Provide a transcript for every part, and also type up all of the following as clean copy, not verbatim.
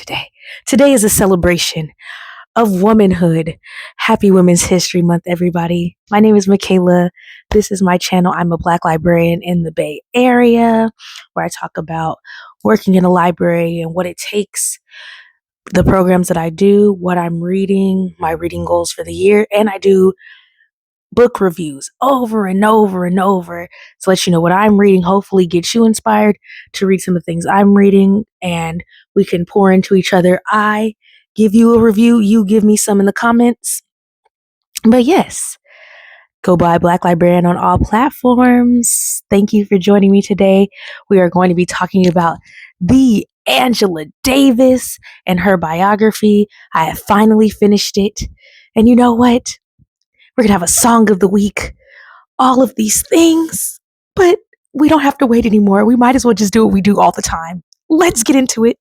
today. Today is a celebration of womanhood. Happy Women's History Month, everybody. My name is Michaela. This is my channel. I'm a Black librarian in the Bay Area where I talk about working in a library and what it takes, the programs that I do, what I'm reading, my reading goals for the year, and I do book reviews over and over and over to let you know what I'm reading, hopefully get you inspired to read some of the things I'm reading, and we can pour into each other. I give you a review, you give me some in the comments. But yes, go buy Black Librarian on all platforms. Thank you for joining me today. We are going to be talking about the Angela Davis and her biography. I have finally finished it. And you know what? We're going to have a song of the week, all of these things, but we don't have to wait anymore. We might as well just do what we do all the time. Let's get into it.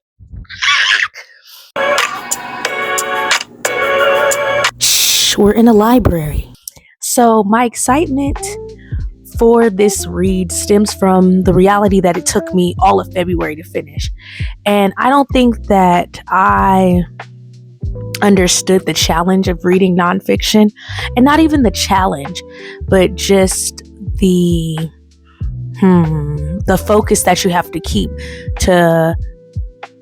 Shh, we're in a library. So my excitement for this read stems from the reality that it took me all of February to finish. And I don't think that I understood the challenge of reading nonfiction, and not even the challenge, but just the focus that you have to keep to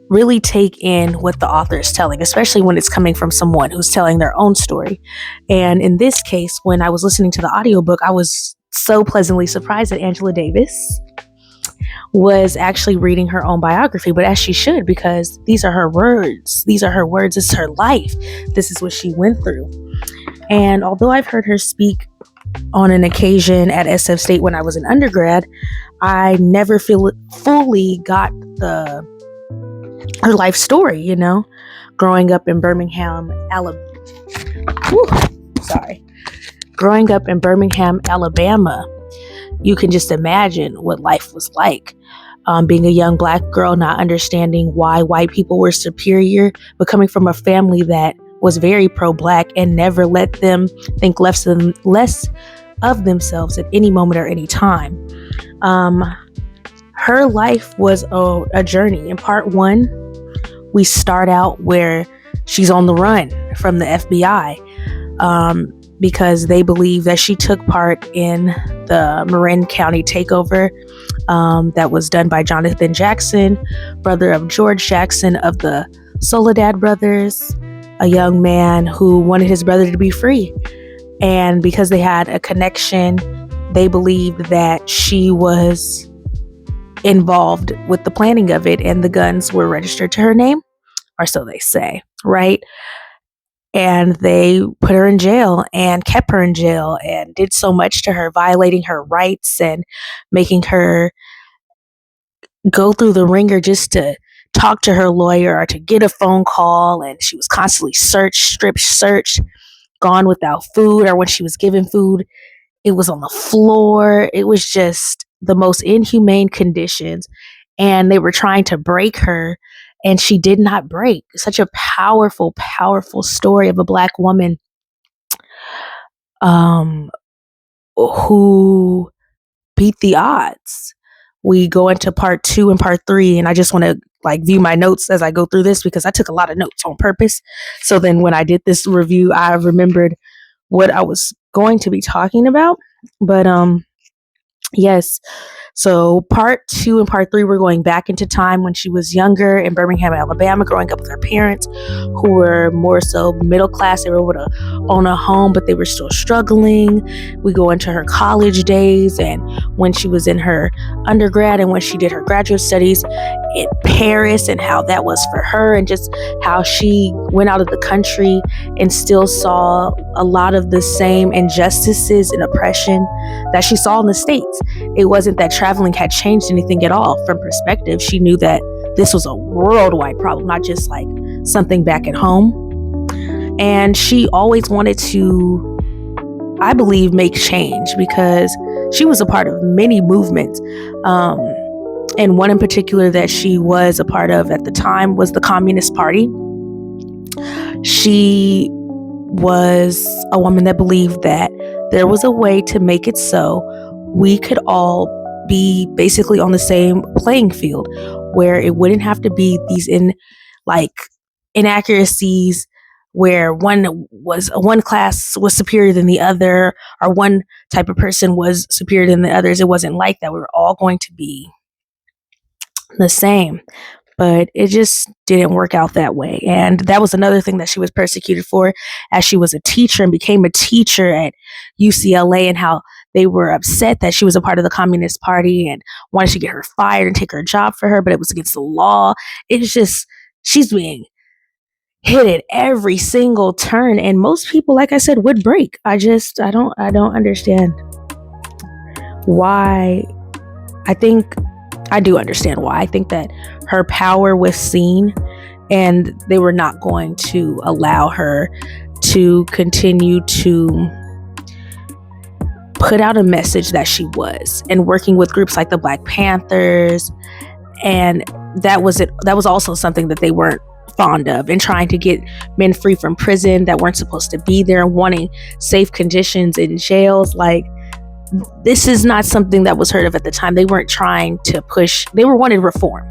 really take in what the author is telling, especially when it's coming from someone who's telling their own story. And in this case, when I was listening to the audiobook, I was so pleasantly surprised that Angela Davis was actually reading her own biography, but as she should, because these are her words. These are her words. This is her life. This is what she went through. And although I've heard her speak on an occasion at SF State when I was an undergrad, I never fully got her life story, growing up in Birmingham, Growing up in Birmingham, Alabama, you can just imagine what life was like. Being a young Black girl, not understanding why white people were superior, but coming from a family that was very pro-Black and never let them think less of themselves at any moment or any time. Her life was a journey. In part one, we start out where she's on the run from the FBI because they believe that she took part in the Marin County takeover that was done by Jonathan Jackson, brother of George Jackson of the Soledad brothers, a young man who wanted his brother to be free. And because they had a connection, they believed that she was involved with the planning of it, and the guns were registered to her name, or so they say, right? And they put her in jail and kept her in jail and did so much to her, violating her rights and making her go through the ringer just to talk to her lawyer or to get a phone call. And she was constantly strip searched, gone without food, or when she was given food, it was on the floor. It was just the most inhumane conditions. And they were trying to break her, and she did not break. Such a powerful, powerful story of a Black woman who beat the odds. We go into part 2 and part 3, and I just want to view my notes as I go through this because I took a lot of notes on purpose. So then when I did this review, I remembered what I was going to be talking about. But yes. So part 2 and part 3, we're going back into time when she was younger in Birmingham, Alabama, growing up with her parents who were more so middle class. They were able to own a home, but they were still struggling. We go into her college days and when she was in her undergrad and when she did her graduate studies in Paris and how that was for her, and just how she went out of the country and still saw a lot of the same injustices and oppression that she saw in the States. It wasn't that traveling had changed anything at all. From perspective, she knew that this was a worldwide problem, not just something back at home. And she always wanted to, I believe, make change because she was a part of many movements. And one in particular that she was a part of at the time was the Communist Party. She was a woman that believed that there was a way to make it so we could all be basically on the same playing field, where it wouldn't have to be these like inaccuracies where one class was superior than the other, or one type of person was superior than the others. It wasn't like that. We were all going to be the same. But it just didn't work out that way. And that was another thing that she was persecuted for, as she was a teacher and became a teacher at UCLA, and how they were upset that she was a part of the Communist Party and wanted to get her fired and take her job for her, but it was against the law. It's just, she's being hit at every single turn, and most people, like I said, would break. I don't understand why. I do understand why. I think that her power was seen, and they were not going to allow her to continue to put out a message that she was, and working with groups like the Black Panthers. And that was also something that they weren't fond of, and trying to get men free from prison that weren't supposed to be there, and wanting safe conditions in jails. Like, this is not something that was heard of at the time. They weren't trying to push, they wanted reform.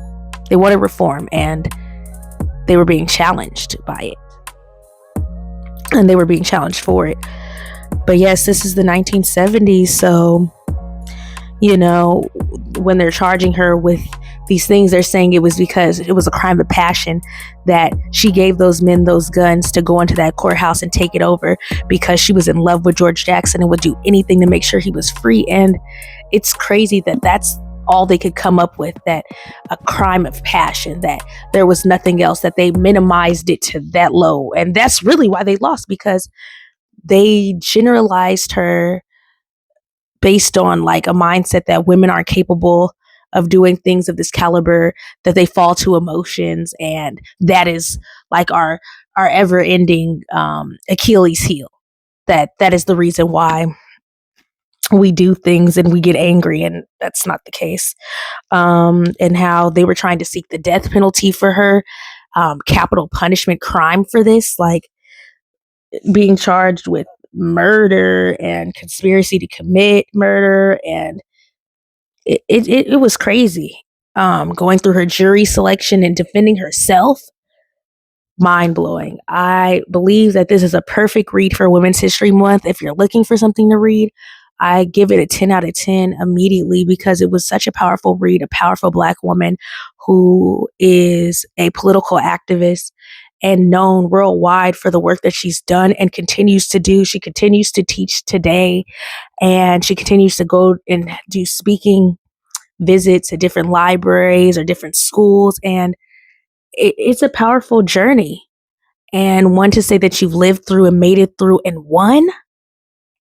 They wanted reform, and they were being challenged by it. And they were being challenged for it. But yes, this is the 1970s. So, when they're charging her with these things, they're saying it was because it was a crime of passion that she gave those men those guns to go into that courthouse and take it over, because she was in love with George Jackson and would do anything to make sure he was free. And it's crazy that that's all they could come up with, that a crime of passion, that there was nothing else, that they minimized it to that low. And that's really why they lost, because they generalized her based on like a mindset that women aren't capable of doing things of this caliber, that they fall to emotions, and that is like our ever ending Achilles heel. That is the reason why we do things and we get angry, and that's not the case. And how they were trying to seek the death penalty for her, capital punishment crime for this, like being charged with murder and conspiracy to commit murder. And it was crazy. Going through her jury selection and defending herself, mind blowing. I believe that this is a perfect read for Women's History Month. If you're looking for something to read, I give it a 10 out of 10 immediately, because it was such a powerful read, a powerful Black woman who is a political activist and known worldwide for the work that she's done and continues to do. She continues to teach today, and she continues to go and do speaking visits at different libraries or different schools. And it's a powerful journey, and one to say that you've lived through and made it through and won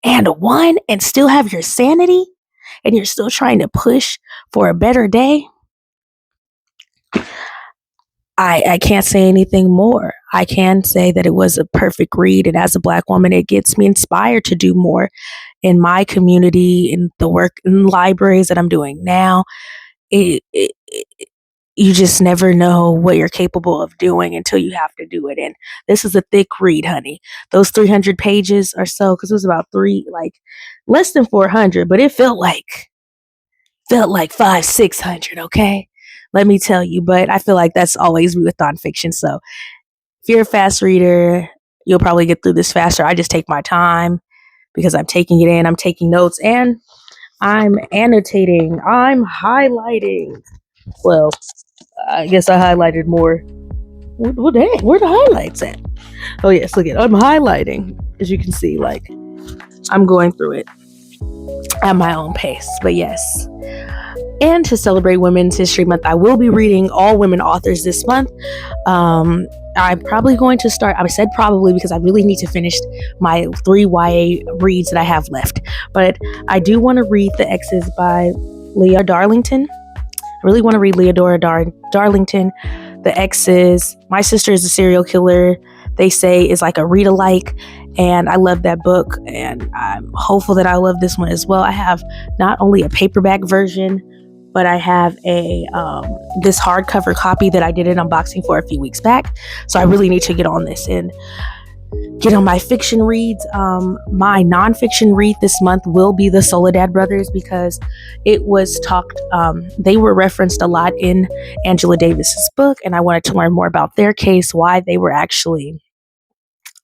and still have your sanity, and you're still trying to push for a better day. I can't say anything more. I can say that it was a perfect read, and as a Black woman, it gets me inspired to do more in my community, in the work in libraries that I'm doing now. You just never know what you're capable of doing until you have to do it. And this is a thick read, honey. Those 300 pages or so, because it was about less than 400, but it felt like 500-600. Okay, let me tell you. But I feel like that's always with nonfiction. So if you're a fast reader, you'll probably get through this faster. I just take my time, because I'm taking it in, I'm taking notes, and I'm annotating, I'm highlighting. Well, I guess I highlighted more. Well, dang, where are the highlights at? Oh yes, look at it. I'm highlighting. As you can see, like, I'm going through it at my own pace. But yes. And to celebrate Women's History Month, I will be reading all women authors this month. I'm probably going to start, I said probably because I really need to finish my 3 YA reads that I have left. But I do want to read The Exes by Leah Darlington. I really want to read Leodora Darlington. The Exes, My Sister is a Serial Killer, they say is like a read-alike, and I love that book, and I'm hopeful that I love this one as well. I have not only a paperback version, but I have a this hardcover copy that I did an unboxing for a few weeks back, so I really need to get on this. And get on my fiction reads. My nonfiction read this month will be the Soledad brothers, because it was talked, they were referenced a lot in Angela Davis's book, and I wanted to learn more about their case, why they were actually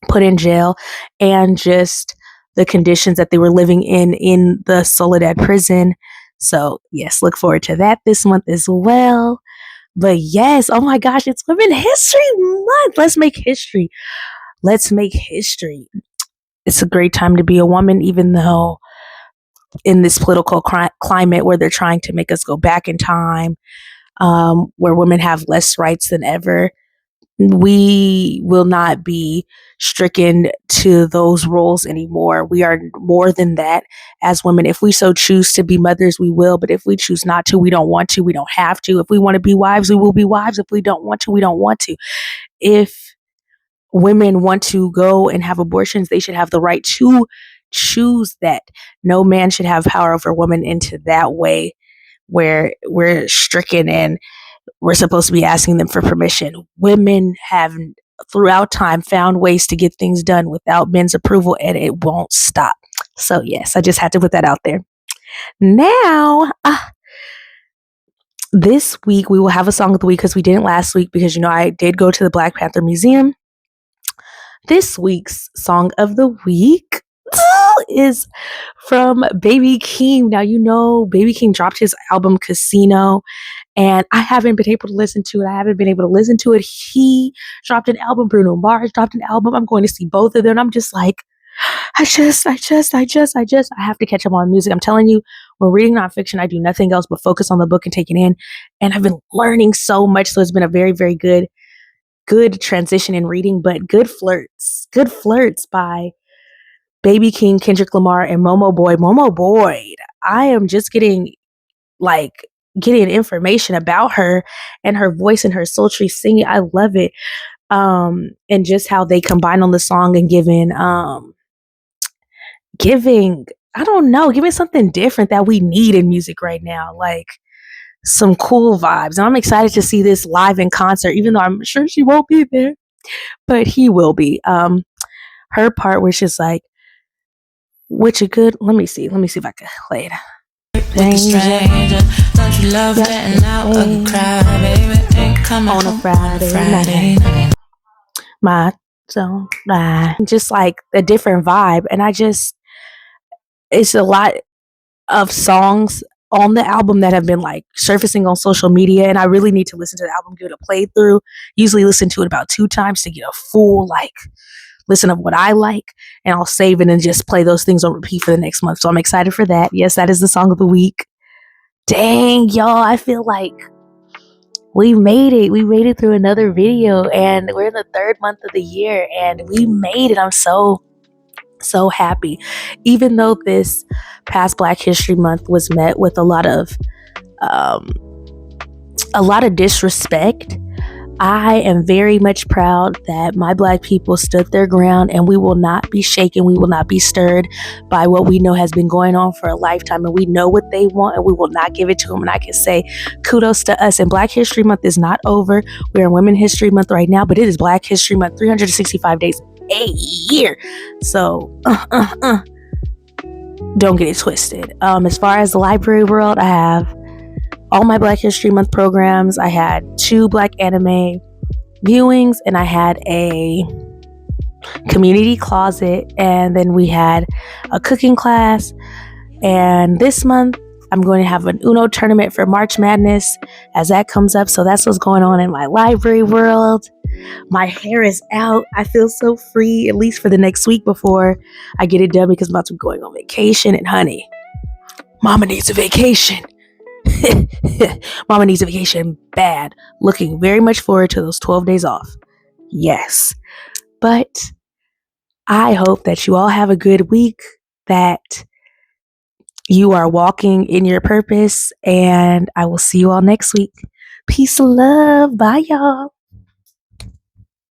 put in jail, and just the conditions that they were living in the Soledad prison. So yes, look forward to that this month as well. But yes, oh my gosh, it's Women History Month. Let's make history. Let's make history. It's a great time to be a woman, even though in this political climate where they're trying to make us go back in time, where women have less rights than ever, we will not be stricken to those roles anymore. We are more than that as women. If we so choose to be mothers, we will. But if we choose not to, we don't want to. We don't have to. If we want to be wives, we will be wives. If we don't want to, we don't want to. If women want to go and have abortions, they should have the right to choose that. No man should have power over women into that way where we're stricken and we're supposed to be asking them for permission. Women have throughout time found ways to get things done without men's approval, and it won't stop. So yes, I just had to put that out there. Now, this week we will have a song of the week, because we didn't last week, because I did go to the Black Panther Museum. This week's song of the week is from Baby Keem. Now, Baby Keem dropped his album Casino, and I haven't been able to listen to it. He dropped an album. Bruno Mars dropped an album. I'm going to see both of them. I'm just like, I have to catch up on music. I'm telling you, when reading nonfiction, I do nothing else but focus on the book and take it in. And I've been learning so much. So it's been a very, very good transition in reading, but Good Flirts by Baby Keem, Kendrick Lamar, and Momo Boyd. I am just getting information about her and her voice and her sultry singing. I love it. And just how they combine on the song and giving something different that we need in music right now. Like some cool vibes. And I'm excited to see this live in concert, even though I'm sure she won't be there, but he will be. Her part where she's like, let me see if I can play it. Stranger, don't you love letting out a cry, baby? Ain't coming on a Friday night. My so just like a different vibe, and it's a lot of songs on the album that have been like surfacing on social media, and I really need to listen to the album, give it a playthrough. Usually listen to it about 2 times to get a full listen of what I like, and I'll save it and just play those things on repeat for the next month. So I'm excited for that. Yes, that is the song of the week. Dang, y'all, I feel like we made it. We made it through another video, and we're in the 3rd month of the year, and we made it. I'm so happy. Even though this past Black History Month was met with a lot of disrespect, I am very much proud that my Black people stood their ground, and we will not be shaken. We will not be stirred by what we know has been going on for a lifetime, and we know what they want, and we will not give it to them. And I can say kudos to us. And Black History Month is not over. We're in Women History Month right now, but it is Black History Month, 365 days a year. So don't get it twisted. As far as the library world, I have all my Black History Month programs. I had 2 Black anime viewings, and I had a community closet, and then we had a cooking class. And this month I'm going to have an Uno tournament for March Madness as that comes up. So that's what's going on in my library world. My hair is out. I feel so free, at least for the next week before I get it done, because I'm about to be going on vacation. And honey, mama needs a vacation. Mama needs a vacation bad. Looking very much forward to those 12 days off. Yes. But I hope that you all have a good week, that you are walking in your purpose, and I will see you all next week. Peace and love. Bye, y'all.